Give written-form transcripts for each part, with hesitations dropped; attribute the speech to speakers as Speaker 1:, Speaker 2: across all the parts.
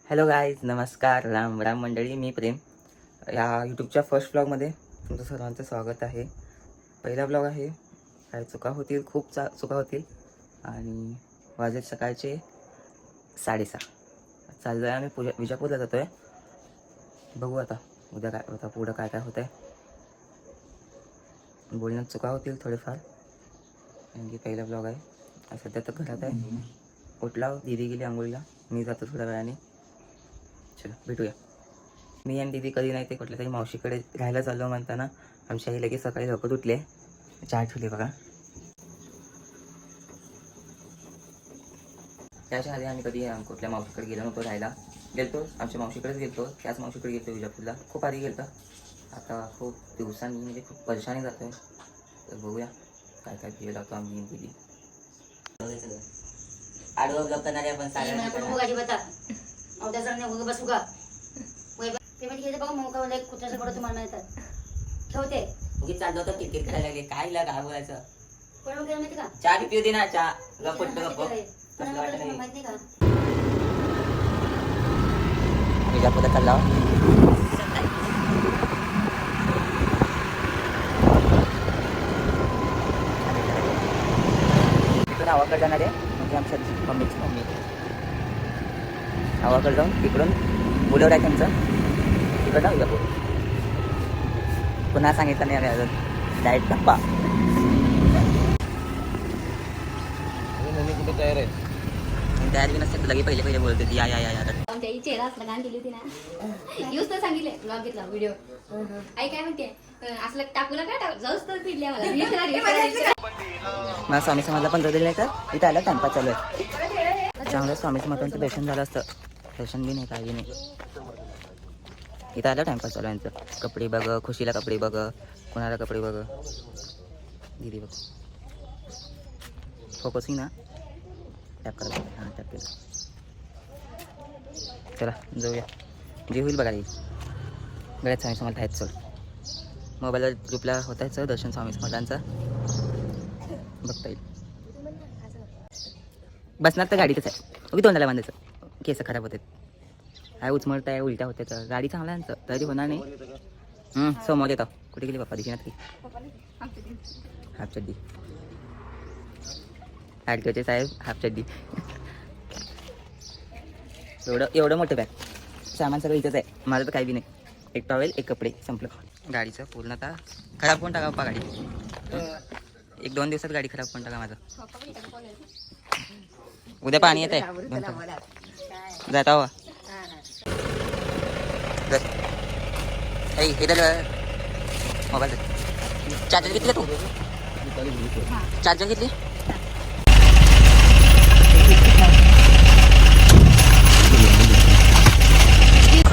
Speaker 1: Hello guys, नमस्कार. राम राम मंडळी. मी प्रेम. या यूट्यूबच्या फर्स्ट ब्लॉगमध्ये तुमचं सर्वांचं स्वागत आहे. पहिला ब्लॉग आहे. काय चुका होतील, खूप चुका होतील. आणि वाजत सकाळचे 6:30. चाललो आहे आम्ही विजापूरला जातो आहे. बघू आता उद्या काय होतं, पुढं काय काय होतं आहे. बोलण्यात चुका होतील थोडेफार, कारण की पहिला ब्लॉग आहे. सध्या तर घरात आहे. उठला, दीदी गेली आंघोळीला, मी जातो थोड्या वेळाने. चलो भेटूया. मी आणि दीदी कधी नाही ते कुठल्या तरी मावशीकडे राहायला चाललो म्हणताना आमची आई लगेच सकाळी लवकर उठले. चहा ठेवली बघा. त्याच्या आधी आम्ही कधी कुठल्या मावशीकडे गेलो नव्हतो राहायला. गेलतो आमच्या मावशीकडेच गेलतो, त्याच मावशीकडे गेलतो विजापूरला. खूप आधी गेलतो. आता खूप दिवसांनी म्हणजे खूप परेशानी जातोय. तर बघूया काय काय केलं जातो आम्ही दीदी. आडवा ब्लॉग करणारे आपण
Speaker 2: बसूगा पेमेंट घेते बघा मग काय कुत्र्याचं पडतो तुम्हाला माहितात ठेवते
Speaker 1: उगीच चाललो होतं किरकिर करायला लागले. काय हिला काय बोलायचं.
Speaker 2: कोण मग माहिती का
Speaker 1: चहा पिऊ दे ना. चहा गप्प गप्प
Speaker 2: माहित नाही का
Speaker 1: विजापूरला चालला. तिकडून आवाकडे जाणार आहे. म्हणजे आमच्या मम्मीची मम्मी आवाकडे जाऊन तिकडून बुलवड आहे त्यांचं. तिकडं विजापूर. पुन्हा सांगितलं नाही आम्ही अजून. डायरेक्ट टप्पा.
Speaker 3: मम्मी कुठे तयार आहे?
Speaker 1: तयार बी नसते लगे पहिले पहिले बोलत होती या या या या.
Speaker 2: त्याची चेहरा असला गाण केली होती ना यूज तर सांगितले ब्लॉग घेतला व्हिडिओ. आई काय म्हणते असलं टाकू नका जाऊच तर पिडली आम्हाला.
Speaker 1: मला स्वामी समाजला पण दिलं नाही तर इथं आलं टाइमपास चालू आहे. चांगलं स्वामी समाजांचं दर्शन झालं असतं. दर्शन बी नाही, काही नाही. इथं आलं टाइमपास चालू आहे यांचं. कपडे बघ, खुशीला कपडे बघ, कोणाला कपडे बघ. दीदी बघ फोकसिंग ना. टॅप करा. हां टॅप केलं. चला जाऊया. जे होईल बघा. गळ्यात स्वामी समाज आहेत. चल मोबाईलवर ग्रुपला होतायचं दर्शन स्वामी समाजांचं बघता येईल. बसणार तर गाडीतच आहे. उभी तोंडाला बांधायचं. केस खराब होते. काय उचमळत आहे, उलट्या होते. तर गाडी चांगला आहे यांचं, तरी होणार नाही. समोर येतो. कुठे गेली बाप्पा दिशी ना. हाफ चड्डी आडकवचे साहेब. हाफ चड्डी. एवढं मोठं बॅग. सामान सगळं इथंच आहे. माझं तर काही बी नाही. एक टॉवेल, एक कपडे, संपलं. गाडीचं पूर्णतः खराब करून टाका बाप्पा गाडी. 1-2 दिवसात गाडी खराब करून टाका माझं. उद्या पाणी येत आहे. जाता हवा मोबाईल. चार्जर घेतली तू? चार्जर घेतली?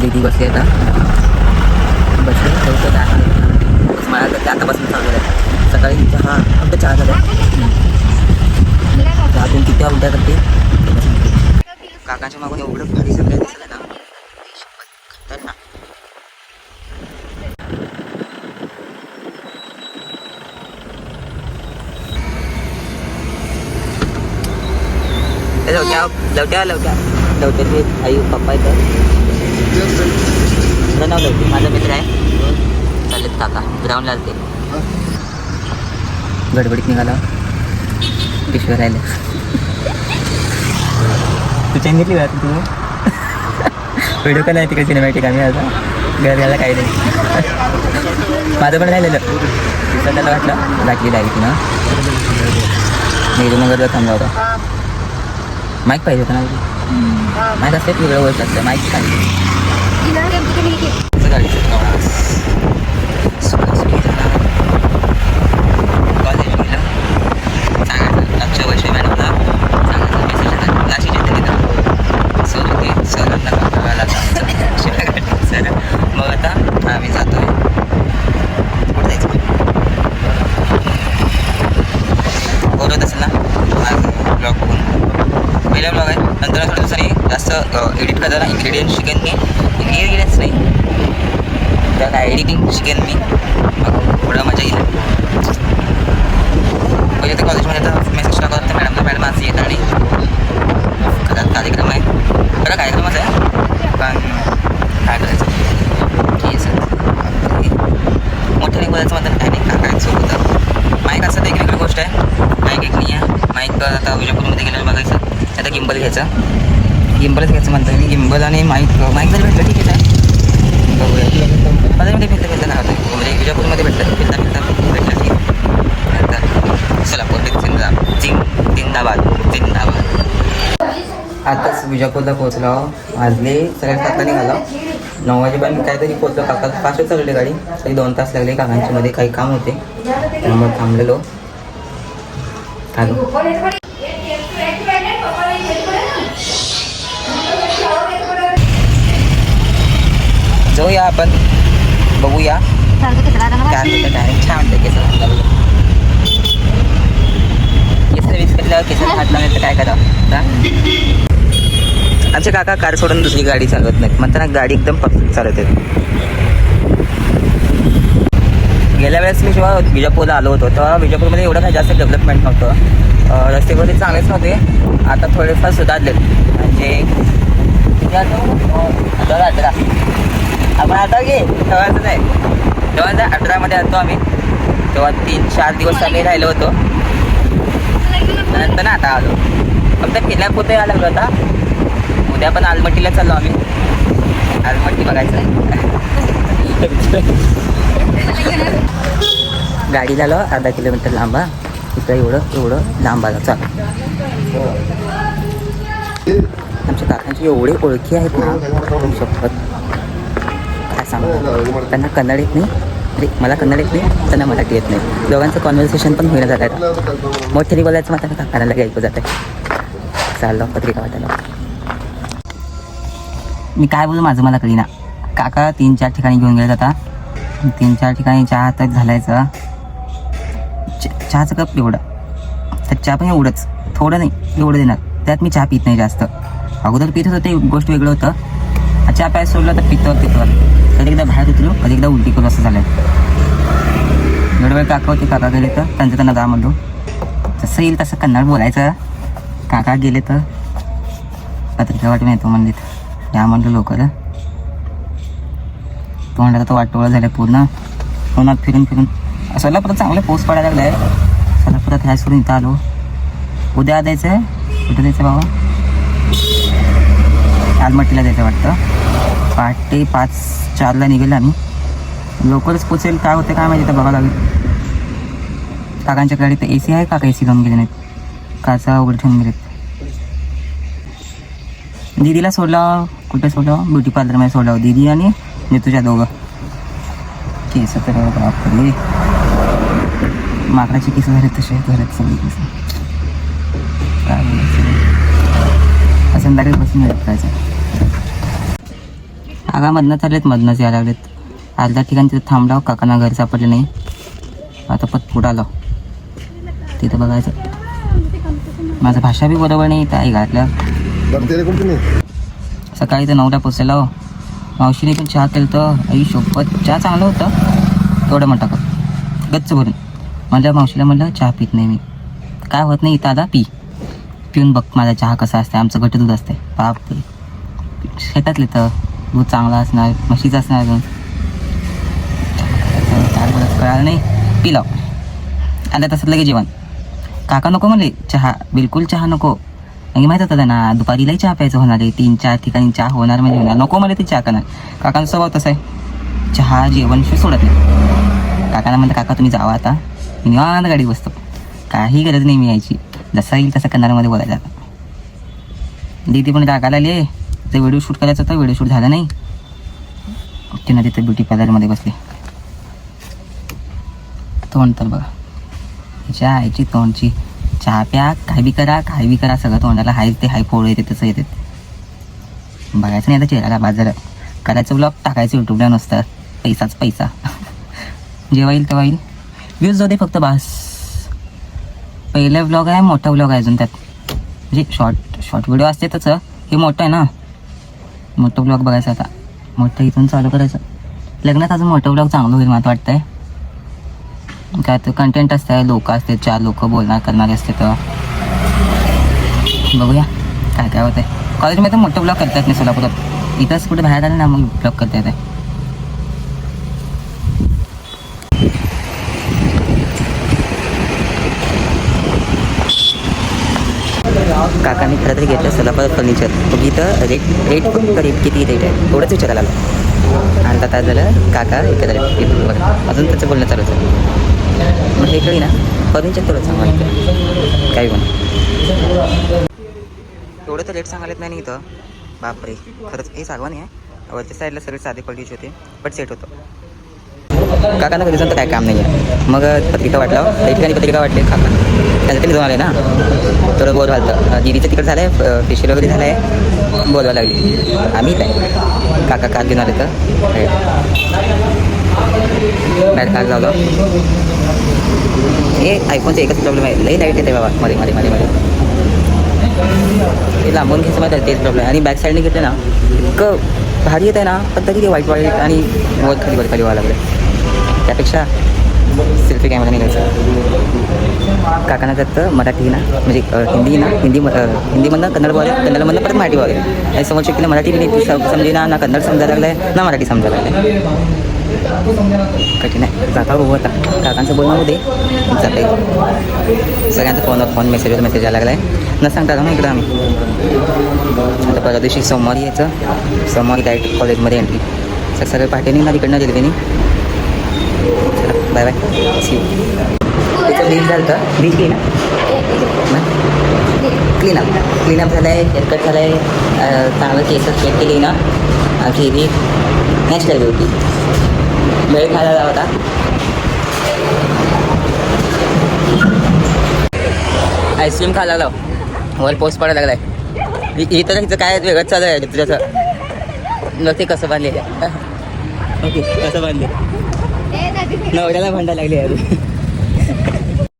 Speaker 1: दीदी बसली आता. बसले मला तर आतापासून चालू आहे. सकाळी चहा फक्त चहा झाला. अजून किती उलट्या करते. काकांच्या मागून एवढं भारी सगळं दिसलं ना. खतरनाक. लवट्याची आई पप्पा येतं. नाव लवटे माझा मित्र आहे. चालेल काका ग्राउंडला असते. गडबडीत निघाला. पिशव्या राहिले. तू चेन घेतली का तू? व्हिडिओ का नाही तिकडे सिनेमॅटिक. आम्ही आता घर घ्यायला काही नाही. माझं पण राहिलेलं. दिवसाला वाटलं लागली डायरेक्ट ना. नगरला थांबला होता. माईक पाहिजे होता ना. माईक असते वेगळं गोष्ट असतं. माईक सांगितलं गाडीचं प्रवास. कॉलेज गेलं. सांगायचं आमच्या वैष्णवी मॅडमला सांगायचं मेसेज येतात. लाशीचे ते तिथं सर होते. सरांना सर मग आता आम्ही जातो आहे. कुठं जायचं बोलवत असेल ना माझं ब्लॉग बघून. पहिला ब्लॉग आहे. नंतर थोड्या दिवसांनी जास्त एडिट करताना इन्ग्रेडियंट शिकेन मी. इन्ग्रेडियंट्स नाही तर काय एडिटिंग शिकेन मी. थोडं मजा येईल. पहिले तर कॉलेजमध्ये तर मेसेज टाकत होते मॅडमला. मॅडम असं येत आणि कार्यक्रम आहे. बरं कार्यक्रमच आहे. गिम्बलच घ्यायचं म्हणतो मी. गिम्बल आणि माईक जरी भेटलं ठीक आहे. बघूया बाजारमध्ये फिरता काय होतं म्हणजे विजापूरमध्ये फिरता भेटलं ठीक आहे. सोलापूर जिंदाबाद. आताच विजापूरला पोहोचलो. वाजले सगळ्या 7ला निघालो. 9 वाजेपर्यंत काहीतरी पोहोचलो. काका फास्टच चालवली गाडी. तरी 2 तास लागले. काकांच्या मध्ये काही काम होते त्यामुळे थांबलेलो. जाऊया आपण बघूया काय छान वाटतं केस विस्कटल्यावर केस हात लावण्याचं काय करावं. आमचे काका कार सोडून दुसरी गाडी चालवत नाहीत म्हणताना गाडी एकदम परफेक्ट चालवते. गेल्या वेळेस मी जेव्हा विजापूरला आलो होतो तेव्हा विजापूरमध्ये एवढं काही जास्त डेव्हलपमेंट नव्हतं. रस्ते वगैरे चांगलेच नव्हते. आता थोडेफार सुधारलेत म्हणजे आपण आता घे तेव्हाच नाही तेव्हा 18मध्ये आलो आम्ही. तेव्हा 3-4 दिवस आम्ही राहिलो होतो. नंतर ना आता आलो फक्त किल्ल्यापुरते यायला लागलो. आता उद्या पण आलमट्टीला चाललो आम्ही. आलमट्टी बघायचं. गाडी झालं अर्धा किलोमीटर लांबा. इथं एवढं लांब आलं. चाल आमच्या काकांची एवढे ओळखी आहेत ना शपथ काय सांगतो. त्यांना कन्नड येत नाही. अरे मला कन्नड येत नाही. त्यांना मराठी येत नाही. दोघांचं कॉन्व्हर्सेशन पण होईना जात आहे. मोठ्याने बोलायचं मग त्यांना काकाला ऐकू जात आहे. चाललो पत्रिका वाटायला. मी काय बोलू माझं मला कळीना. काका 3-4 ठिकाणी घेऊन गेले जाता. 3-4 ठिकाणी चहा तर घालायचं. चहाचं कप एवढं तर चहा पण एवढंच थोडं नाही एवढं देणार. त्यात मी चहा पित नाही जास्त. अगोदर पित होतं ते गोष्ट वेगळं होतं. चहा प्यायला सोडलं तर पितो कधी एकदा बाहेर उतरू कधी एकदा उलटी करू असं झालं. एवढं वेळ काका होते. काका गेले तर त्यांना जा म्हणलो. जसं येईल तसं कन्नड बोलायचं. काका गेले तर पत्रिका वाटून येतो म्हणलीत. या म्हणलं लवकर. तो म्हणला तो वाटोळं झालं पूर्ण. उन्हात फिरून सोलापुरात चांगलं पाऊस पडायला लागला आहे. सोलापुरात ह्या सोडून इथं आलो. उद्या द्यायचं आहे. कुठं द्यायचं बाबा. आलमट्टीला द्यायचं वाटतं. पहाटे 5-4ला निघेल आम्ही. लवकरच पोचेल. काय होतं काय माहिती तर बघावं लागेल. काकांच्या गाडीत AC आहे. काका AC लावून गेले नाहीत. काचा उघड ठेवून गेलेत. दीदीला सोडला. कुठे सोडलं ब्युटी पार्लरमध्ये सोडलं. दीदी आणि तुझ्या दोघं. केस तर बापरे माकडाचे केस झाले तसे घरात सगळे केस. काय बोलायचं. संध्याकाळी बसून करायचं. आगा मधनंच आलेत. मधनंच यायला लागलेत. अर्ध्या ठिकाणी तिथं थांबलाव. काकांना घर सापडले नाही. आता पुढं आलो. तिथं बघायचं. माझं भाषा बी बरोबर नाही. त्या आई घातलं. सकाळी तर 9ला पोचलेला हो. मावशीने पण चहा केलं तर आई शोपत चहा चांगलं होतं. एवढं म्हणता का गच्च भरून म्हणलं. मावशीला म्हणलं चहा पित नाही मी. काय होत नाही इथं आता पिऊन बघ माझा चहा कसा असते. आमचं घट्ट दूध असते. बाप शेतातले तर दूध चांगला असणार. म्हशीचं असणार. अजून काय बोलत कळालं नाही. पिलाव आल्या तसं लगे जेवण. काका नको म्हणले चहा. बिलकुल चहा नको. आणि माहीत होतं ना दुपारीलाही चहा प्यायचं होणार आहे. 3-4 ठिकाणी चहा होणार म्हणजे होणार. नको मला ते चहा करणार. काकांचा स्वभाव तसा आहे. चहा जेवण सोडत नाही. काकांना म्हणतं काका तुम्ही जावा आता. मी निवांत गाडी बसतो. काही गरज नाही मी यायची. जसा येईल तसं कन्नडमध्ये बोलायचं. आता दीदी पण काकाला आली. ते व्हिडिओ शूट करायचं होतं. व्हिडिओ शूट झालं नाही. तिनं तिथं ब्युटी पार्लरमध्ये बसले. तोंड तर बघा चहाची तोंडची. चहा प्या काय बी करा सगळं तोंडाला हाय ते हाय फोड येते तसं येते. बघायचं नाही आता चेहऱ्याला बाजार. करायचं ब्लॉग टाकायचं यूट्यूबला नुसतं. पैसाच पैसा. जेव्हा येईल तेव्हा येईल. व्ह्यूज जाऊ दे फक्त बास. पहिला ब्लॉग आहे. मोठा ब्लॉग आहे अजून त्यात. म्हणजे शॉर्ट व्हिडिओ असते त्याचं. हे मोठं आहे ना. मोठं ब्लॉग बघायचं आता. मोठं इथून चालू करायचं. लग्नात अजून मोठं ब्लॉग चांगलं होईल मला वाटतंय. काय तर कंटेंट असतं. लोक असते 4 लोक बोलणार करणारे असते. तर बघूया काय काय होतं आहे. कॉलेजमध्ये तर मोठं ब्लॉग करता येत नाही सोलापुरात. इथंच कुठे बाहेर आलं ना मग ब्लॉग करता येत आहे. काकांनी खरं तरी घेतलं सोलापूर फर्निचर तो इथं रेट फक्त रेट किती रेट आहे थोडंच विचारायला आलं आणि आता झालं काका एकत्र बघा अजून त्याचं बोलणं चालूच आहे मग हे कळी ना फर्निचर थोडं चांगलं वाटतं काही पण एवढं तर रेट सांगायला नाही इथं बापरे खरंच हे सागवानी आहे वरच्या साईडला सगळे साधे क्वालिटीचे होते बट सेट होतं काकांना कधी तर काय काम नाही आहे मग पत्रिका वाटलं काही ठिकाणी पत्रिका वाटली काका त्यासाठी जाऊन आले ना थोडं बोर घालतं दिदीचं तिकडं झालं आहे फेशियल वगैरे झालं आहे बोलवा लागली आम्ही काय काका कार घेऊन आले तर बॅट कार लावलं हे आयफोनचा एकच प्रॉब्लेम आहे लई लाईट येते बाबा मध्ये मध्ये मध्ये मध्ये हे लांबून घ्यायचं माहिती तेच प्रॉब्लेम आणि बॅक साईडने घेतलं ना इतकं भारी येत आहे ना पण तरी ते वाईट वाईट आणि वर खाली व्हावं लागलं त्यापेक्षा सेल्फी कॅमेरा निघायचं काकांना त्यात मराठी ना म्हणजे हिंदीमधनं कन्नड बोले कन्नडमधनं परत मराठी बोले आणि समोरच्या व्यक्तीला मराठी बी समजे ना कन्नड समजायला लागलं आहे ना मराठी समजायला लागलं आहे कठीण आहे जाता बघू आता काकांचं बोलणं होते जाता येईल सगळ्यांचा फोन मेसेजवर मेसेज यायला लागला आहे न सांगता ना इकडं आम्ही आता परवा दिवशी सोमवारी यायचं सोमवारी डायरेक्ट कॉलेजमध्ये एंट्री सगळं पहाटे निघणार इकडनं रेल्वेने बाय बाय सी त्याचं ब्लीच झालं तर ब्लीच क्लीन क्लीनअप झालं आहे हेअरकट झालं आहे चांगलं केस स्ट्रेट केली ना आणखी ही नॅचरल ब्युटी वेळ खायला होता आईस्क्रीम खायला लागला वर पोस्ट पडायला लागलाय इथं हिचं काय वेगळंच चालू आहे तुझ्याचं नक्की कसं बांधले ओके कसं बांधले नवऱ्याला भांडायला लागली आहे